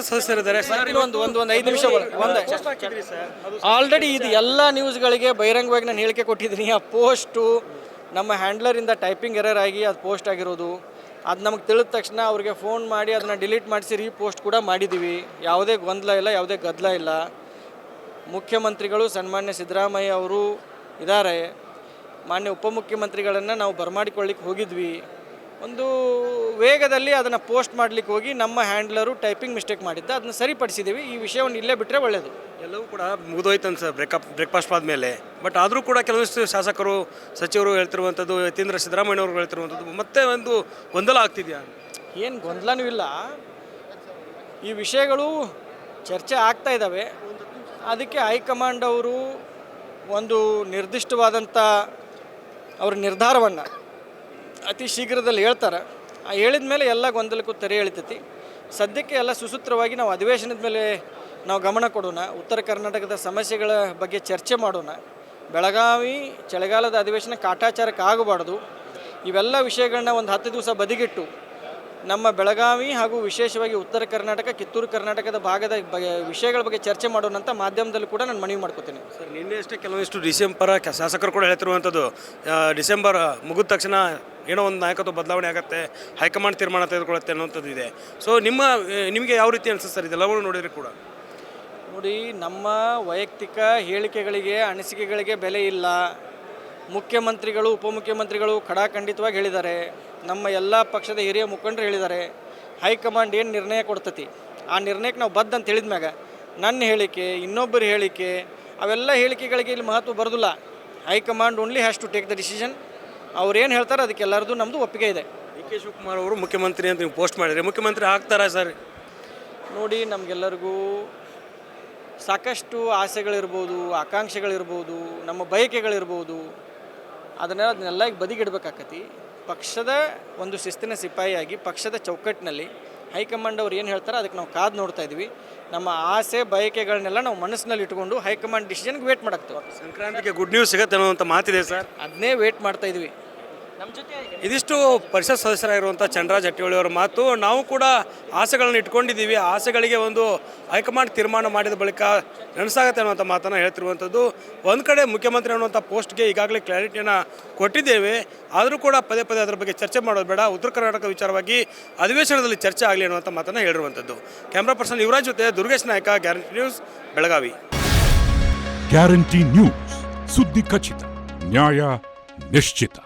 ಸದಸ್ಯರಿದ್ದಾರೆ sir. ಒಂದು 5 ನಿಮಿಷ already ಇದು ಎಲ್ಲ ನ್ಯೂಸ್ಗಳಿಗೆ ಬಹಿರಂಗವಾಗಿ ನಾನು ಹೇಳಿಕೆ ಕೊಟ್ಟಿದ್ದೀನಿ. ಆ ಪೋಸ್ಟು ನಮ್ಮ ಹ್ಯಾಂಡ್ಲರಿಂದ ಟೈಪಿಂಗ್ ಎರರ್ ಆಗಿ ಅದು ಪೋಸ್ಟ್ ಆಗಿರೋದು. ಅದು ನಮಗೆ ತಿಳಿದ ತಕ್ಷಣ ಅವ್ರಿಗೆ ಫೋನ್ ಮಾಡಿ ಅದನ್ನು ಡಿಲೀಟ್ ಮಾಡಿಸಿ ರೀಪೋಸ್ಟ್ ಕೂಡ ಮಾಡಿದ್ದೀವಿ. ಯಾವುದೇ ಗೊಂದಲ ಇಲ್ಲ, ಯಾವುದೇ ಗದ್ದಲ ಇಲ್ಲ. ಮುಖ್ಯಮಂತ್ರಿಗಳು ಸನ್ಮಾನ್ಯ ಸಿದ್ದರಾಮಯ್ಯ ಅವರು ಇದ್ದಾರೆ. ಮಾನ್ಯ ಉಪಮುಖ್ಯಮಂತ್ರಿಗಳನ್ನು ನಾವು ಬರಮಾಡಿಕೊಳ್ಳಿಕ್ಕೆ ಹೋಗಿದ್ವಿ. ಒಂದು ವೇಗದಲ್ಲಿ ಅದನ್ನು ಪೋಸ್ಟ್ ಮಾಡಲಿಕ್ಕೆ ಹೋಗಿ ನಮ್ಮ ಹ್ಯಾಂಡ್ಲರು ಟೈಪಿಂಗ್ ಮಿಸ್ಟೇಕ್ ಮಾಡಿದ್ದ, ಅದನ್ನು ಸರಿಪಡಿಸಿದ್ದೀವಿ. ಈ ವಿಷಯವನ್ನು ಇಲ್ಲೇ ಬಿಟ್ಟರೆ ಒಳ್ಳೆಯದು. ಎಲ್ಲವೂ ಕೂಡ ಮುಗಿದೋಯ್ತಂತ ಸರ್ ಬ್ರೇಕ್ಫಾಸ್ಟ್ ಆದಮೇಲೆ. ಬಟ್ ಆದರೂ ಕೂಡ ಕೆಲವಷ್ಟು ಶಾಸಕರು ಸಚಿವರು ಹೇಳ್ತಿರುವಂಥದ್ದು, ಯತೀಂದ್ರ ಸಿದ್ದರಾಮಯ್ಯವ್ರು ಹೇಳ್ತಿರುವಂಥದ್ದು ಮತ್ತೆ ಒಂದು ಗೊಂದಲ ಆಗ್ತಿದೆಯಾ? ಏನು ಗೊಂದಲನೂ ಇಲ್ಲ. ಈ ವಿಷಯಗಳು ಚರ್ಚೆ ಆಗ್ತಾ ಇದ್ದಾವೆ. ಅದಕ್ಕೆ ಹೈಕಮಾಂಡ್ ಅವರು ಒಂದು ನಿರ್ದಿಷ್ಟವಾದಂಥ ಅವ್ರ ನಿರ್ಧಾರವನ್ನು ಅತಿ ಶೀಘ್ರದಲ್ಲಿ ಹೇಳ್ತಾರೆ. ಹೇಳಿದ ಮೇಲೆ ಎಲ್ಲ ಗೊಂದಲಕ್ಕೂ ತೆರೆ ಎಳಿತೈತಿ. ಸದ್ಯಕ್ಕೆ ಎಲ್ಲ ಸುಸೂತ್ರವಾಗಿ ನಾವು ಅಧಿವೇಶನದ ಮೇಲೆ ನಾವು ಗಮನ ಕೊಡೋಣ. ಉತ್ತರ ಕರ್ನಾಟಕದ ಸಮಸ್ಯೆಗಳ ಬಗ್ಗೆ ಚರ್ಚೆ ಮಾಡೋಣ. ಬೆಳಗಾವಿ ಚಳಿಗಾಲದ ಅಧಿವೇಶನ ಕಾಟಾಚಾರಕ್ಕೆ ಆಗಬಾರ್ದು. ಇವೆಲ್ಲ ವಿಷಯಗಳನ್ನ ಒಂದು 10 ದಿವಸ ಬದಿಗಿಟ್ಟು ನಮ್ಮ ಬೆಳಗಾವಿ ಹಾಗೂ ವಿಶೇಷವಾಗಿ ಉತ್ತರ ಕರ್ನಾಟಕ, ಕಿತ್ತೂರು ಕರ್ನಾಟಕದ ಭಾಗದ ವಿಷಯಗಳ ಬಗ್ಗೆ ಚರ್ಚೆ ಮಾಡೋಣ ಅಂತ ಮಾಧ್ಯಮದಲ್ಲೂ ಕೂಡ ನಾನು ಮನವಿ ಮಾಡ್ಕೋತೀನಿ. ಸರ್, ನಿನ್ನೆ ಅಷ್ಟೇ ಕೆಲವೊಂದಿಷ್ಟು ಡಿಸೆಂಬರ್ ಶಾಸಕರು ಕೂಡ ಹೇಳ್ತಿರುವಂಥದ್ದು, ಡಿಸೆಂಬರ್ ಮುಗಿದ ತಕ್ಷಣ ಏನೋ ಒಂದು ನಾಯಕತ್ವ ಬದಲಾವಣೆ ಆಗುತ್ತೆ, ಹೈಕಮಾಂಡ್ ತೀರ್ಮಾನ ತೆಗೆದುಕೊಳ್ಳುತ್ತೆ ಅನ್ನೋಂಥದ್ದು ಇದೆ. ಸೊ ನಿಮಗೆ ಯಾವ ರೀತಿ ಅನಿಸುತ್ತೆ ಸರ್ ಇದೆಲ್ಲವೂ ನೋಡಿದರೆ ಕೂಡ? ನೋಡಿ, ನಮ್ಮ ವೈಯಕ್ತಿಕ ಹೇಳಿಕೆಗಳಿಗೆ, ಅನಿಸಿಕೆಗಳಿಗೆ ಬೆಲೆ ಇಲ್ಲ. ಮುಖ್ಯಮಂತ್ರಿಗಳು, ಉಪಮುಖ್ಯಮಂತ್ರಿಗಳು ಖಡಾಖಂಡಿತವಾಗಿ ಹೇಳಿದ್ದಾರೆ. ನಮ್ಮ ಎಲ್ಲ ಪಕ್ಷದ ಹಿರಿಯ ಮುಖಂಡರು ಹೇಳಿದ್ದಾರೆ. ಹೈಕಮಾಂಡ್ ಏನು ನಿರ್ಣಯ ಕೊಡ್ತತಿ ಆ ನಿರ್ಣಯಕ್ಕೆ ನಾವು ಬದ್ಧ ಅಂತ ಹೇಳಿದ ಮ್ಯಾಗ ನನ್ನ ಹೇಳಿಕೆ, ಇನ್ನೊಬ್ಬರ ಹೇಳಿಕೆ, ಅವೆಲ್ಲ ಹೇಳಿಕೆಗಳಿಗೆ ಇಲ್ಲಿ ಮಹತ್ವ ಬರೋದಿಲ್ಲ. High command only has to take the decision. ಅವ್ರು ಏನು ಹೇಳ್ತಾರೆ ಅದಕ್ಕೆ ಎಲ್ಲರದು ನಮ್ಮದು ಒಪ್ಪಿಗೆ ಇದೆ. ಡಿ ಕೆ ಶಿವಕುಮಾರ್ ಅವರು ಮುಖ್ಯಮಂತ್ರಿ ಅಂತ ನೀವು ಪೋಸ್ಟ್ ಮಾಡಿದರೆ ಮುಖ್ಯಮಂತ್ರಿ ಆಗ್ತಾರಾ ಸರ್? ನೋಡಿ, ನಮಗೆಲ್ಲರಿಗೂ ಸಾಕಷ್ಟು ಆಸೆಗಳಿರ್ಬೋದು, ಆಕಾಂಕ್ಷೆಗಳಿರ್ಬೋದು, ನಮ್ಮ ಬಯಕೆಗಳಿರ್ಬೋದು. ಅದನ್ನೆಲ್ಲ ಈಗ ಬದಿಗಿಡಬೇಕಾಕತಿ. ಪಕ್ಷದ ಒಂದು ಶಿಸ್ತಿನ ಸಿಪಾಯಿಯಾಗಿ ಪಕ್ಷದ ಚೌಕಟ್ಟಿನಲ್ಲಿ ಹೈಕಮಾಂಡ್ ಅವ್ರು ಏನು ಹೇಳ್ತಾರೆ ಅದಕ್ಕೆ ನಾವು ಕಾದು ನೋಡ್ತಾ ಇದ್ವಿ. ನಮ್ಮ ಆಸೆ ಬಯಕೆಗಳನ್ನೆಲ್ಲ ನಾವು ಮನಸ್ಸಿನಲ್ಲಿ ಇಟ್ಕೊಂಡು ಹೈಕಮಾಂಡ್ ಡಿಸಿಷನ್ಗೆ ವೇಟ್ ಮಾಡಾಕ್ತೇವೆ. ಸಂಕ್ರಾಂತಿಗೆ ಗುಡ್ ನ್ಯೂಸ್ ಸಿಗುತ್ತೆ ಅನ್ನೋಂಥ ಮಾತಿದೆ ಸರ್. ಅದನ್ನೇ ವೇಟ್ ಮಾಡ್ತಾ ಇದ್ವಿ. ನಮ್ಮ ಜೊತೆ ಇದಿಷ್ಟು ಪರಿಷತ್ ಸದಸ್ಯರಾಗಿರುವಂಥ ಚಂದ್ರರಾಜ್ ಜಾರಕಿಹೊಳಿ ಅವರ ಮಾತು. ನಾವು ಕೂಡ ಆಸೆಗಳನ್ನು ಇಟ್ಕೊಂಡಿದ್ದೀವಿ. ಆಸೆಗಳಿಗೆ ಒಂದು ಹೈಕಮಾಂಡ್ ತೀರ್ಮಾನ ಮಾಡಿದ ಬಳಿಕ ನಡೆಸಾಗುತ್ತೆ ಅನ್ನುವಂಥ ಮಾತನ್ನು ಹೇಳ್ತಿರುವಂಥದ್ದು. ಒಂದು ಕಡೆ ಮುಖ್ಯಮಂತ್ರಿ ಅನ್ನುವಂಥ ಪೋಸ್ಟ್ಗೆ ಈಗಾಗಲೇ ಕ್ಲಾರಿಟಿಯನ್ನು ಕೊಟ್ಟಿದ್ದೇವೆ. ಆದರೂ ಕೂಡ ಪದೇ ಪದೇ ಅದರ ಬಗ್ಗೆ ಚರ್ಚೆ ಮಾಡೋದು ಬೇಡ, ಉತ್ತರ ಕರ್ನಾಟಕ ವಿಚಾರವಾಗಿ ಅಧಿವೇಶನದಲ್ಲಿ ಚರ್ಚೆ ಆಗಲಿ ಅನ್ನುವಂಥ ಮಾತನ್ನು ಹೇಳಿರುವಂಥದ್ದು. ಕ್ಯಾಮ್ರಾ ಪರ್ಸನ್ ಯುವರಾಜ್ ಜೊತೆ ದುರ್ಗೇಶ್ ನಾಯಕ, guarantee news, Belagavi. Guarantee news, ಸುದ್ದಿ ಖಚಿತ, ನ್ಯಾಯ ನಿಶ್ಚಿತ.